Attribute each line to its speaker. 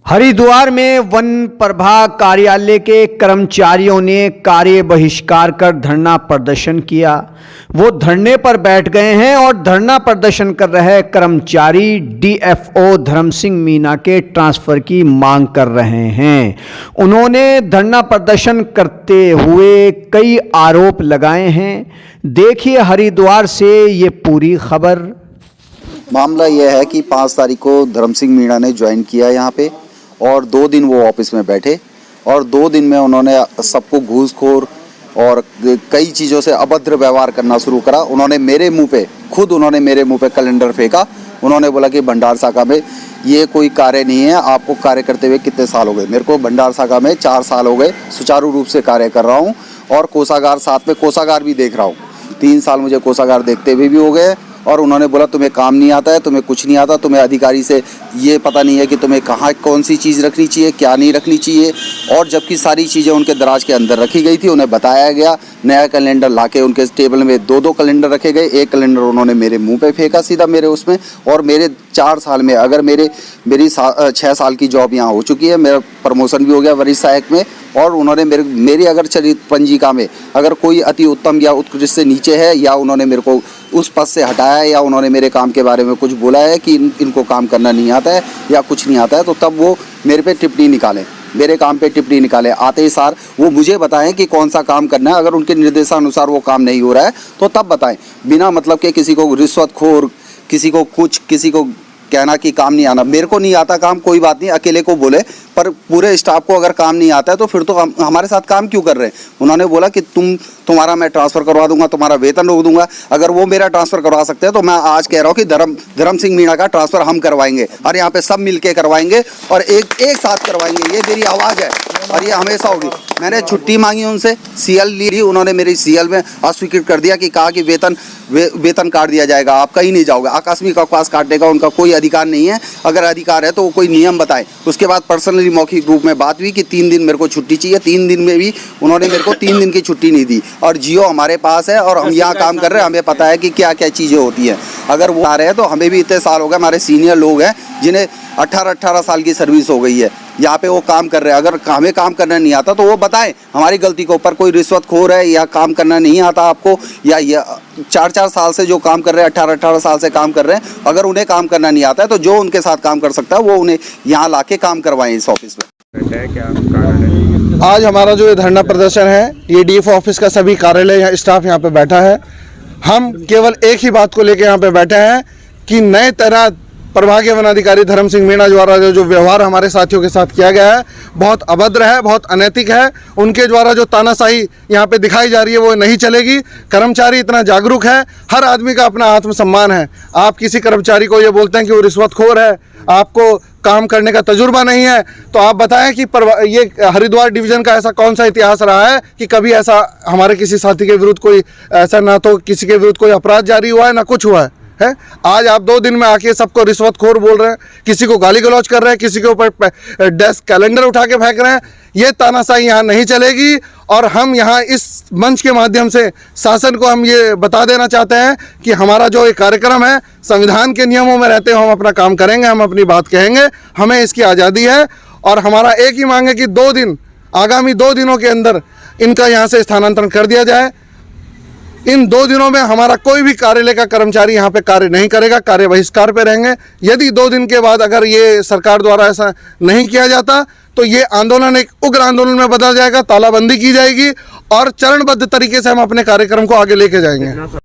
Speaker 1: हरिद्वार में वन प्रभाग कार्यालय के कर्मचारियों ने कार्य बहिष्कार कर धरना प्रदर्शन किया। वो धरने पर बैठ गए हैं और धरना प्रदर्शन कर रहे कर्मचारी डीएफओ धर्म सिंह मीणा के ट्रांसफर की मांग कर रहे हैं। उन्होंने धरना प्रदर्शन करते हुए कई आरोप लगाए हैं। देखिए हरिद्वार से ये पूरी खबर।
Speaker 2: मामला यह है कि 5 तारीख को धर्म सिंह मीणा ने ज्वाइन किया यहाँ पे और 2 दिन वो ऑफिस में बैठे और 2 दिन में उन्होंने सबको घूसखोर और कई चीज़ों से अभद्र व्यवहार करना शुरू करा। उन्होंने मेरे मुंह पे कैलेंडर फेंका। उन्होंने बोला कि भंडार शाखा में ये कोई कार्य नहीं है, आपको कार्य करते हुए कितने साल हो गए। मेरे को भंडार शाखा में 4 साल हो गए, सुचारू रूप से कार्य कर रहा हूँ और कोषागार साथ में कोषागार भी देख रहा हूँ। 3 साल मुझे कोषागार देखते हुए भी हो गए। और उन्होंने बोला तुम्हें काम नहीं आता है, तुम्हें कुछ नहीं आता, तुम्हें अधिकारी से ये पता नहीं है कि तुम्हें कहाँ कौन सी चीज़ रखनी चाहिए, क्या नहीं रखनी चाहिए। और जबकि सारी चीज़ें उनके दराज के अंदर रखी गई थी, उन्हें बताया गया। नया कैलेंडर लाके उनके टेबल में 2-2 कैलेंडर रखे गए। एक कैलेंडर उन्होंने मेरे मुंह पे फेंका सीधा मेरे उसमें। और मेरे 4 साल में अगर मेरी 6 साल की जॉब यहाँ हो चुकी है, मेरा प्रमोशन भी हो गया वरिष्ठ सहायक में। और उन्होंने मेरी अगर चरित्र पंजिका में अगर कोई अति उत्तम या उत्कृष्ट से नीचे है या उन्होंने मेरे को उस पद से हटाया है या उन्होंने मेरे काम के बारे में कुछ बोला है कि इनको काम करना नहीं आता है या कुछ नहीं आता है, तो तब वो मेरे पे टिप्पणी निकालें, मेरे काम पे टिप्पणी निकालें। आते ही सार वो मुझे बताएं कि कौन सा काम करना है। अगर उनके निर्देशानुसार वो काम नहीं हो रहा है तो तब बताएं। बिना मतलब के किसी को रिश्वतखोर, किसी को कहना कि काम नहीं आना। मेरे को नहीं आता काम, कोई बात नहीं, अकेले को बोले, पर पूरे स्टाफ को अगर काम नहीं आता है तो फिर तो हमारे साथ काम क्यों कर रहे हैं। उन्होंने बोला कि तुम्हारा मैं ट्रांसफ़र करवा दूंगा, तुम्हारा वेतन रोक दूंगा। अगर वो मेरा ट्रांसफ़र करवा सकते हैं तो मैं आज कह रहा हूँ कि धर्म सिंह मीणा का ट्रांसफ़र हम करवाएंगे और यहाँ पे सब मिल के करवाएंगे और एक साथ करवाएंगे। ये मेरी आवाज़ है और ये हमेशा होगी। मैंने छुट्टी मांगी उनसे, सीएल ली, उन्होंने मेरी सीएल में अस्वीकृत कर दिया कि कहा कि वेतन काट दिया जाएगा, आप कहीं नहीं जाओगे। आकस्मिक अवकाश काटने का उनका कोई अधिकार नहीं है। अगर अधिकार है तो वो कोई नियम बताए। उसके बाद पर्सनली मौखिक रूप में बात हुई कि 3 दिन मेरे को छुट्टी चाहिए। 3 दिन में भी उन्होंने मेरे को 3 दिन की छुट्टी नहीं दी। और जियो हमारे पास है और हम यहाँ काम कर रहे हैं, हमें पता है कि क्या क्या चीज़ें होती हैं। अगर वो आ रहे हैं तो हमें भी इतने साल हो गए, हमारे सीनियर लोग हैं जिन्हें 18 साल की सर्विस हो गई है, यहाँ पे वो काम कर रहे हैं। अगर हमें काम करना नहीं आता तो वो बताएं हमारी गलती के ऊपर। कोई रिश्वतखोर है या काम करना नहीं आता आपको, या 4 साल से जो काम कर रहे हैं, 18 साल से काम कर रहे हैं, अगर उन्हें काम करना नहीं आता है तो जो उनके साथ काम कर सकता है वो उन्हें यहाँ ला के काम करवाएं इस ऑफिस में।
Speaker 3: आज हमारा जो ये धरना प्रदर्शन है, ये डीएफओ ऑफिस का सभी कार्यालय स्टाफ यहाँ पे बैठा है। हम केवल एक ही बात को लेकर यहाँ पे बैठे हैं कि नए तरह प्रभागीय वन अधिकारी धर्म सिंह मीणा द्वारा जो व्यवहार हमारे साथियों के साथ किया गया है बहुत अभद्र है, बहुत अनैतिक है। उनके द्वारा जो तानाशाही यहाँ पे दिखाई जा रही है वो नहीं चलेगी। कर्मचारी इतना जागरूक है, हर आदमी का अपना आत्मसम्मान है। आप किसी कर्मचारी को ये बोलते हैं कि वो रिश्वतखोर है, आपको काम करने का तजुर्बा नहीं है, तो आप बताएं कि ये हरिद्वार डिवीज़न का ऐसा कौन सा इतिहास रहा है कि कभी ऐसा हमारे किसी साथी के विरुद्ध कोई ऐसा, ना तो किसी के विरुद्ध कोई अपराध जारी हुआ है ना कुछ हुआ है। आज आप 2 दिन में आके सबको रिश्वतखोर बोल रहे हैं, किसी को गाली गलौज कर रहे हैं, किसी के ऊपर डेस्क कैलेंडर उठा के फेंक रहे हैं। ये तानाशाही यहाँ नहीं चलेगी। और हम यहाँ इस मंच के माध्यम से शासन को हम ये बता देना चाहते हैं कि हमारा जो ये कार्यक्रम है संविधान के नियमों में रहते हुए हम अपना काम करेंगे, हम अपनी बात कहेंगे, हमें इसकी आज़ादी है। और हमारा एक ही मांग है कि 2 दिन, आगामी 2 दिनों के अंदर इनका यहाँ से स्थानांतरण कर दिया जाए। इन 2 दिनों में हमारा कोई भी कार्यालय का कर्मचारी यहाँ पे कार्य नहीं करेगा, कार्य बहिष्कार पे रहेंगे। यदि 2 दिन के बाद अगर ये सरकार द्वारा ऐसा नहीं किया जाता तो ये आंदोलन एक उग्र आंदोलन में बदल जाएगा, तालाबंदी की जाएगी और चरणबद्ध तरीके से हम अपने कार्यक्रम को आगे लेके जाएंगे।